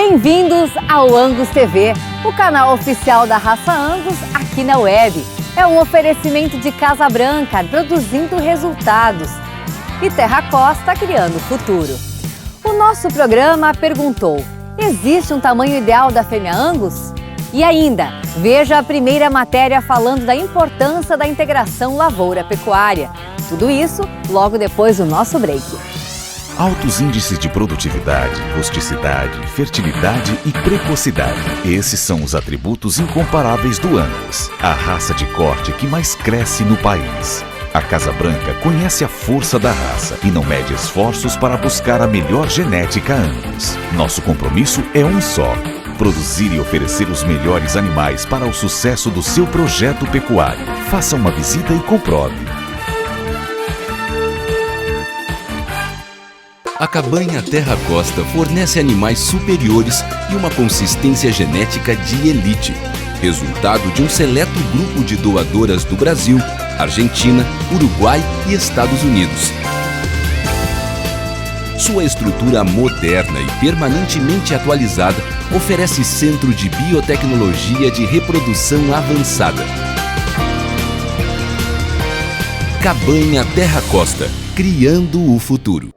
Bem-vindos ao Angus TV, o canal oficial da raça Angus aqui na web. É um oferecimento de Casa Branca, produzindo resultados, e Terra Costa, criando futuro. O nosso programa perguntou: existe um tamanho ideal da fêmea Angus? E ainda, veja a primeira matéria falando da importância da integração lavoura-pecuária. Tudo isso logo depois do nosso break. Altos índices de produtividade, rusticidade, fertilidade e precocidade. Esses são os atributos incomparáveis do Angus, a raça de corte que mais cresce no país. A Casa Branca conhece a força da raça e não mede esforços para buscar a melhor genética Angus. Nosso compromisso é um só: produzir e oferecer os melhores animais para o sucesso do seu projeto pecuário. Faça uma visita e comprove. A cabanha Terra Costa fornece animais superiores e uma consistência genética de elite, resultado de um seleto grupo de doadoras do Brasil, Argentina, Uruguai e Estados Unidos. Sua estrutura moderna e permanentemente atualizada oferece centro de biotecnologia de reprodução avançada. Cabanha Terra Costa, criando o futuro.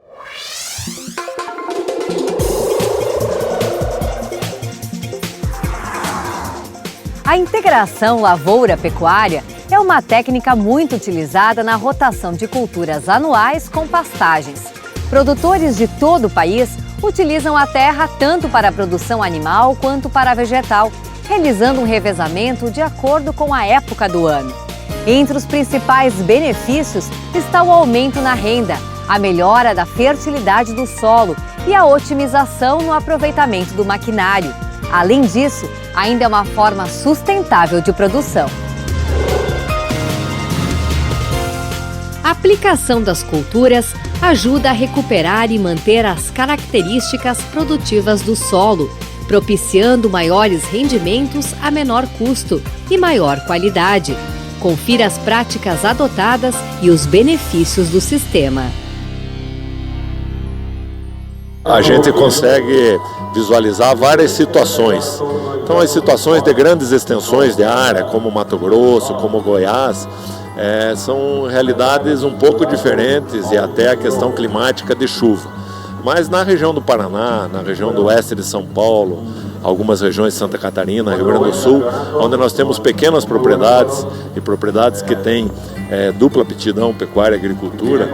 A integração lavoura-pecuária é uma técnica muito utilizada na rotação de culturas anuais com pastagens. Produtores de todo o país utilizam a terra tanto para a produção animal quanto para a vegetal, realizando um revezamento de acordo com a época do ano. Entre os principais benefícios está o aumento na renda, a melhora da fertilidade do solo e a otimização no aproveitamento do maquinário. Além disso, ainda é uma forma sustentável de produção. A aplicação das culturas ajuda a recuperar e manter as características produtivas do solo, propiciando maiores rendimentos a menor custo e maior qualidade. Confira as práticas adotadas e os benefícios do sistema. A gente consegue visualizar várias situações. Então, as situações de grandes extensões de área, como Mato Grosso, como Goiás, são realidades um pouco diferentes, e até a questão climática de chuva. Mas na região do Paraná, na região do oeste de São Paulo, algumas regiões de Santa Catarina, Rio Grande do Sul, onde nós temos pequenas propriedades e propriedades que têm dupla aptidão, pecuária e agricultura,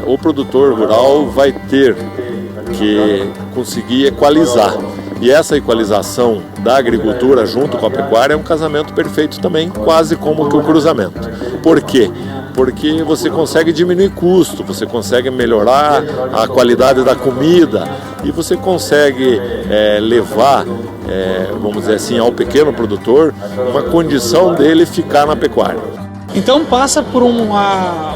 o produtor rural vai ter que conseguir equalizar. E essa equalização da agricultura junto com a pecuária é um casamento perfeito também, quase como que o cruzamento. Por quê? Porque você consegue diminuir custo, você consegue melhorar a qualidade da comida e você consegue levar, vamos dizer assim, ao pequeno produtor uma condição dele ficar na pecuária. Então passa por uma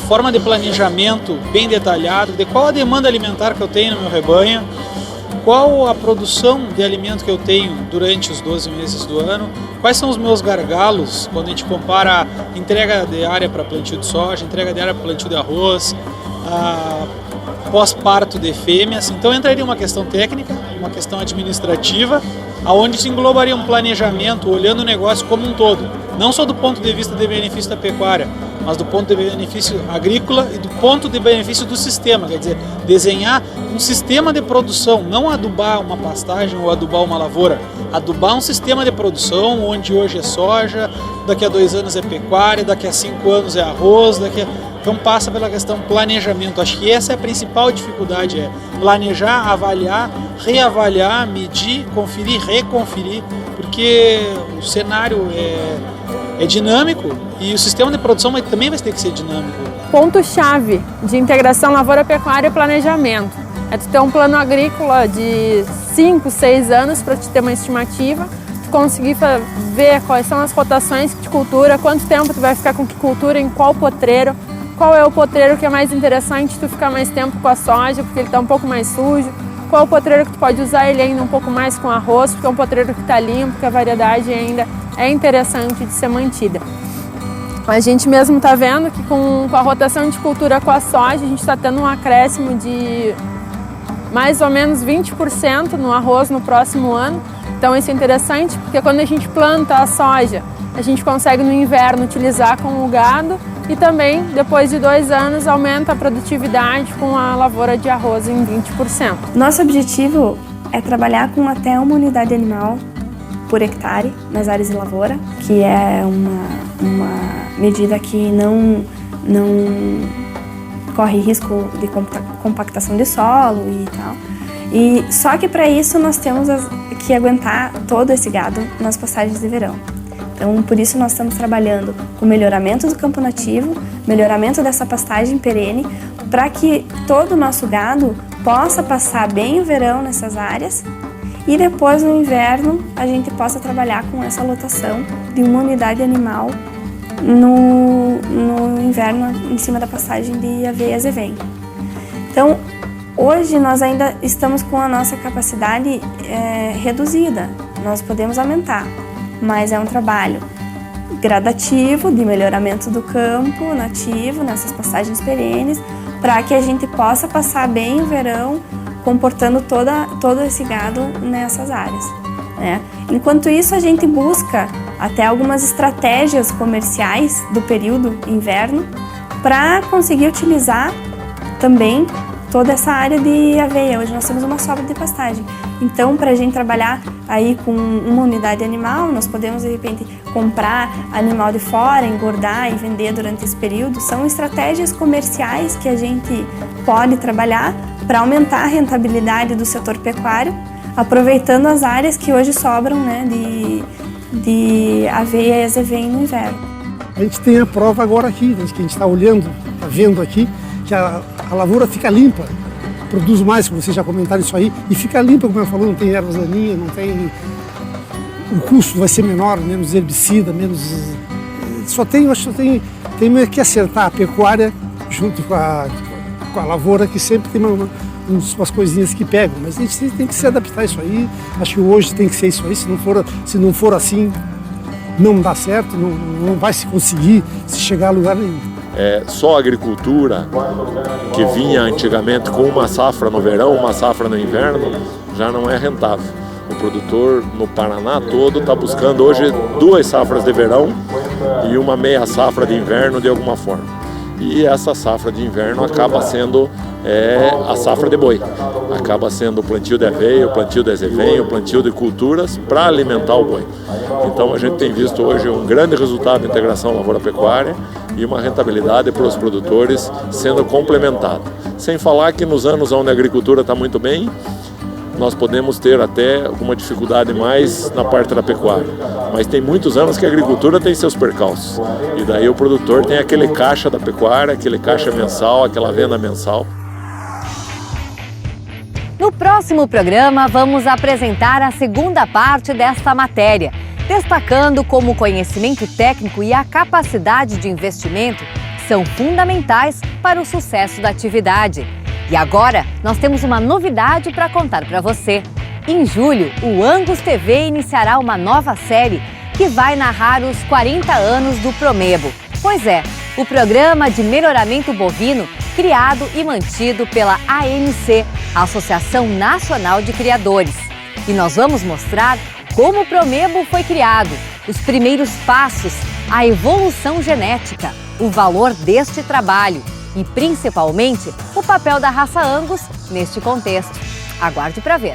forma de planejamento bem detalhado de qual a demanda alimentar que eu tenho no meu rebanho, qual a produção de alimento que eu tenho durante os 12 meses do ano, quais são os meus gargalos quando a gente compara a entrega de área para plantio de soja, entrega de área para plantio de arroz, pós-parto de fêmeas. Então entraria uma questão técnica, uma questão administrativa, aonde se englobaria um planejamento olhando o negócio como um todo, não só do ponto de vista de benefício da pecuária, mas do ponto de benefício agrícola e do ponto de benefício do sistema, quer dizer, desenhar um sistema de produção, não adubar uma pastagem ou adubar uma lavoura, adubar um sistema de produção onde hoje é soja, daqui a 2 anos é pecuária, daqui a 5 anos é arroz, Então passa pela questão planejamento. Acho que essa é a principal dificuldade, é planejar, avaliar, reavaliar, medir, conferir, reconferir, porque o cenário é dinâmico e o sistema de produção também vai ter que ser dinâmico. Ponto-chave de integração lavoura-pecuária e planejamento é tu ter um plano agrícola de 5, 6 anos para te ter uma estimativa, tu conseguir ver quais são as rotações de cultura, quanto tempo tu vai ficar com que cultura, em qual potreiro, qual é o potreiro que é mais interessante tu ficar mais tempo com a soja, porque ele está um pouco mais sujo, qual é o potreiro que tu pode usar ele ainda um pouco mais com arroz, porque é um potreiro que está limpo, que a variedade ainda é interessante de ser mantida. A gente mesmo está vendo que com a rotação de cultura com a soja, a gente está tendo um acréscimo de mais ou menos 20% no arroz no próximo ano. Então isso é interessante porque quando a gente planta a soja, a gente consegue no inverno utilizar com o gado e também depois de 2 anos aumenta a produtividade com a lavoura de arroz em 20%. Nosso objetivo é trabalhar com até uma unidade animal por hectare nas áreas de lavoura, que é uma medida que não corre risco de compactação de solo e tal. E só que para isso nós temos que aguentar todo esse gado nas pastagens de verão. Então, por isso nós estamos trabalhando com melhoramento do campo nativo, melhoramento dessa pastagem perene, para que todo o nosso gado possa passar bem o verão nessas áreas e depois no inverno a gente possa trabalhar com essa lotação de uma unidade animal no inverno em cima da pastagem de aveia azevém. Então, hoje nós ainda estamos com a nossa capacidade reduzida, nós podemos aumentar, mas é um trabalho gradativo de melhoramento do campo nativo, nessas pastagens perenes, para que a gente possa passar bem o verão comportando todo esse gado nessas áreas, né? Enquanto isso, a gente busca até algumas estratégias comerciais do período inverno para conseguir utilizar também toda essa área de aveia. Hoje nós temos uma sobra de pastagem. Então, para a gente trabalhar aí com uma unidade animal, nós podemos, de repente, comprar animal de fora, engordar e vender durante esse período. São estratégias comerciais que a gente pode trabalhar para aumentar a rentabilidade do setor pecuário, aproveitando as áreas que hoje sobram, né, de aveia e azevém no inverno. A gente tem a prova agora aqui, que a gente está olhando, está vendo aqui, que a lavoura fica limpa, produz mais, como vocês já comentaram isso aí, e fica limpa, como eu falei, não tem ervas daninhas, não tem... O custo vai ser menor, menos herbicida, menos... Tem meio que acertar a pecuária junto com a lavoura, que sempre tem umas coisinhas que pegam, mas a gente tem que se adaptar a isso aí. Acho que hoje tem que ser isso aí, se não for assim, não dá certo, não vai se conseguir se chegar a lugar nenhum. Só a agricultura, que vinha antigamente com uma safra no verão, uma safra no inverno, já não é rentável. O produtor no Paraná todo está buscando hoje 2 safras de verão e uma meia safra de inverno de alguma forma. E essa safra de inverno acaba sendo a safra de boi. Acaba sendo o plantio de aveia, o plantio de azevém, o plantio de culturas para alimentar o boi. Então a gente tem visto hoje um grande resultado da integração lavoura-pecuária e uma rentabilidade para os produtores sendo complementada. Sem falar que nos anos onde a agricultura está muito bem, nós podemos ter até alguma dificuldade mais na parte da pecuária. Mas tem muitos anos que a agricultura tem seus percalços. E daí o produtor tem aquele caixa da pecuária, aquele caixa mensal, aquela venda mensal. No próximo programa, vamos apresentar a segunda parte desta matéria, destacando como o conhecimento técnico e a capacidade de investimento são fundamentais para o sucesso da atividade. E agora, nós temos uma novidade para contar para você. Em julho, o Angus TV iniciará uma nova série que vai narrar os 40 anos do Promebo. Pois é, o programa de melhoramento bovino criado e mantido pela ANC, a Associação Nacional de Criadores. E nós vamos mostrar como o Promebo foi criado, os primeiros passos, a evolução genética, o valor deste trabalho e, principalmente, o papel da raça Angus neste contexto. Aguarde para ver.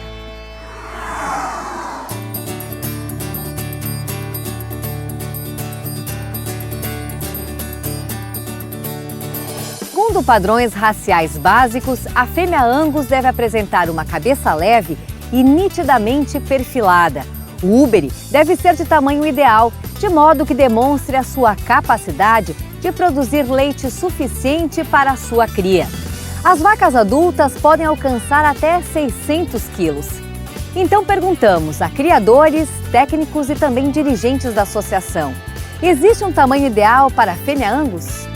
Segundo padrões raciais básicos, a fêmea Angus deve apresentar uma cabeça leve e nitidamente perfilada. O úbere deve ser de tamanho ideal, de modo que demonstre a sua capacidade de produzir leite suficiente para a sua cria. As vacas adultas podem alcançar até 600 quilos. Então perguntamos a criadores, técnicos e também dirigentes da associação: existe um tamanho ideal para a fêmea Angus?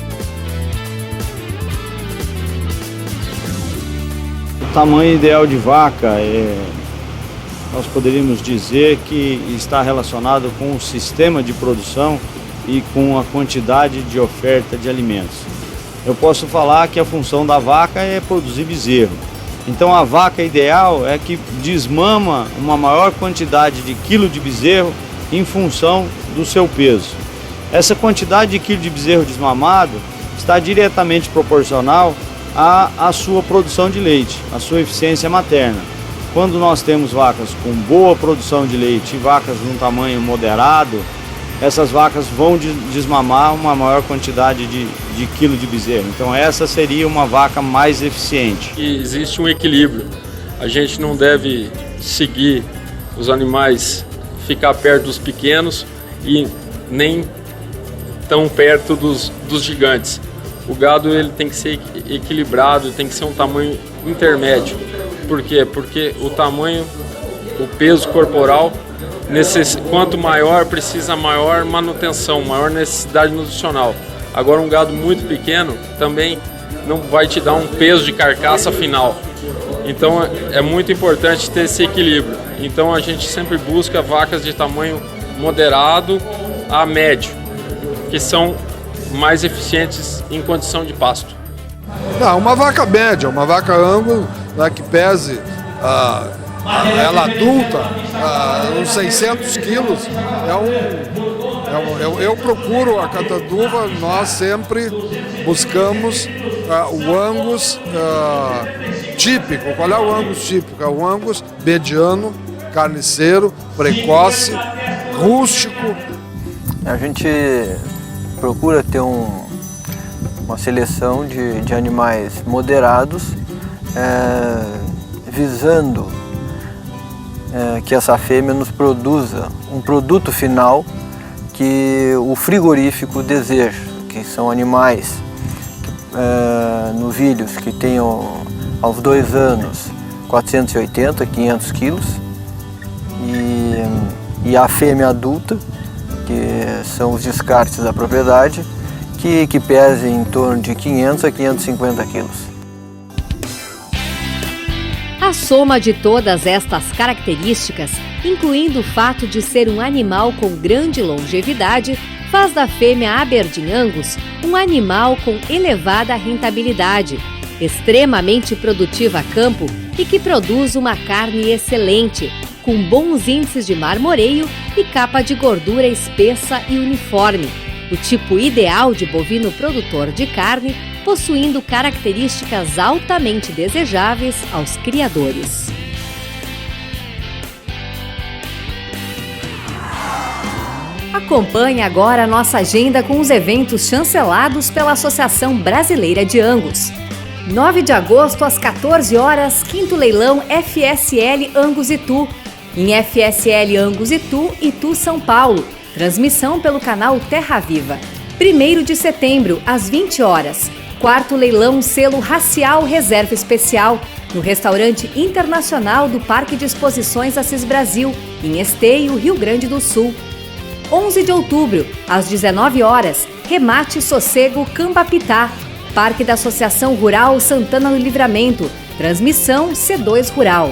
O tamanho ideal de vaca nós poderíamos dizer que está relacionado com o sistema de produção e com a quantidade de oferta de alimentos. Eu posso falar que a função da vaca é produzir bezerro. Então a vaca ideal é que desmama uma maior quantidade de quilo de bezerro em função do seu peso. Essa quantidade de quilo de bezerro desmamado está diretamente proporcional à sua produção de leite, à sua eficiência materna. Quando nós temos vacas com boa produção de leite e vacas de um tamanho moderado, essas vacas vão desmamar uma maior quantidade de quilo de bezerro. Então essa seria uma vaca mais eficiente. E existe um equilíbrio. A gente não deve seguir os animais, ficar perto dos pequenos e nem tão perto dos gigantes. O gado ele tem que ser equilibrado, tem que ser um tamanho intermédio. Por quê? Porque o tamanho, o peso corporal, quanto maior, precisa maior manutenção, maior necessidade nutricional. Agora um gado muito pequeno também não vai te dar um peso de carcaça final. Então é muito importante ter esse equilíbrio. Então a gente sempre busca vacas de tamanho moderado a médio, que são mais eficientes em condição de pasto. Não, uma vaca média, uma vaca Angus, né, que pese ela adulta, uns 600 quilos, eu procuro a Cataduva, nós sempre buscamos o Angus típico. Qual é o Angus típico? É o Angus mediano, carniceiro, precoce, rústico. A gente procura ter uma seleção de animais moderados, visando que essa fêmea nos produza um produto final que o frigorífico deseja, que são animais novilhos que tenham aos 2 anos 480, 500 quilos e a fêmea adulta, que são os descartes da propriedade, que pesem em torno de 500 a 550 quilos. A soma de todas estas características, incluindo o fato de ser um animal com grande longevidade, faz da fêmea Aberdeen Angus um animal com elevada rentabilidade, extremamente produtiva a campo e que produz uma carne excelente, com bons índices de marmoreio e capa de gordura espessa e uniforme, o tipo ideal de bovino produtor de carne, possuindo características altamente desejáveis aos criadores. Acompanhe agora a nossa agenda com os eventos chancelados pela Associação Brasileira de Angus. 9 de agosto, às 14 horas, 5º leilão FSL Angus Itu. Em FSL Angus Itu, São Paulo. Transmissão pelo canal Terra Viva. 1º de setembro, às 20 horas. 4º leilão selo racial reserva especial, no restaurante internacional do Parque de Exposições Assis Brasil, em Esteio, Rio Grande do Sul. 11 de outubro, às 19 horas, remate Sossego Cambapitá, Parque da Associação Rural Santana do Livramento, transmissão C2 Rural.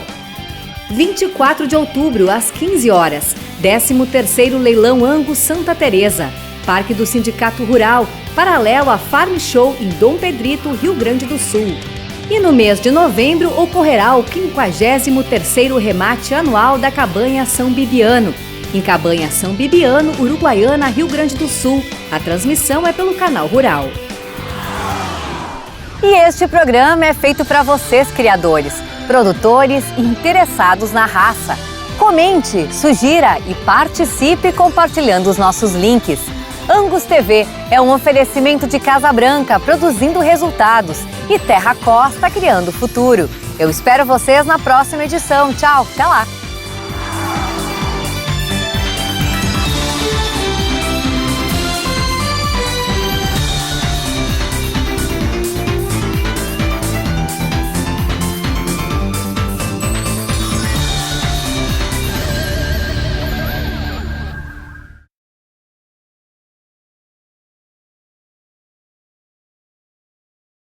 24 de outubro, às 15 horas, 13º leilão Angus Santa Teresa, Parque do Sindicato Rural, paralelo à Farm Show em Dom Pedrito, Rio Grande do Sul. E no mês de novembro ocorrerá o 53º remate anual da Cabanha São Bibiano, em Cabanha São Bibiano, Uruguaiana, Rio Grande do Sul. A transmissão é pelo Canal Rural. E este programa é feito para vocês, criadores, produtores e interessados na raça. Comente, sugira e participe compartilhando os nossos links. Angus TV é um oferecimento de Casa Branca, produzindo resultados, e Terra Costa, criando futuro. Eu espero vocês na próxima edição. Tchau, até lá!